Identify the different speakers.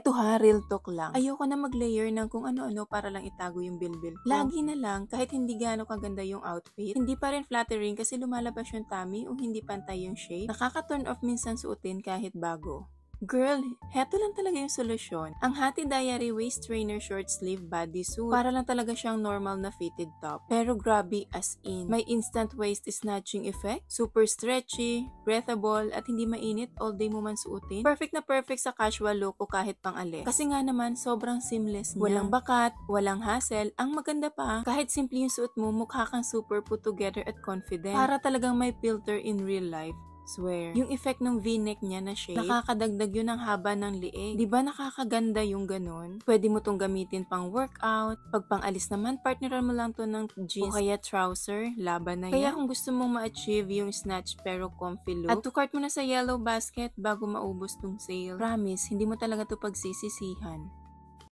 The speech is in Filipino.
Speaker 1: Eto ha, real talk lang. Ayoko na mag-layer ng kung ano-ano para lang itago yung bilbil ko. Lagi na lang, kahit hindi gaano kaganda yung outfit, hindi pa rin flattering kasi lumalabas yung tummy o hindi pantay yung shape. Nakaka-turn off minsan suotin kahit bago. Girl, heto lang talaga yung solusyon. Ang Hati Diary waist trainer short sleeve bodysuit. Para lang talaga siyang normal na fitted top. Pero grabe as in. May instant waist snatching effect, super stretchy, breathable, at hindi mainit all day mo man suotin. Perfect na perfect sa casual look o kahit pang alis. Kasi nga naman, sobrang seamless niya. Walang bakat, walang hassle. Ang maganda pa, kahit simple yung suot mo, mukha kang super put together at confident. Para talagang may filter in real life. Swear. Yung effect ng V-neck niya na shape, nakakadagdag yun ng haba ng liig. Diba nakakaganda yung ganun? Pwede mo tong gamitin pang workout. Pag pang-alis naman, partneran mo lang to ng jeans o kaya trouser. Laban na yan. Kaya kung gusto mong ma-achieve yung snatch pero comfy look, add to cart mo na sa yellow basket bago maubos tong sale. Promise, hindi mo talaga to pagsisisihan.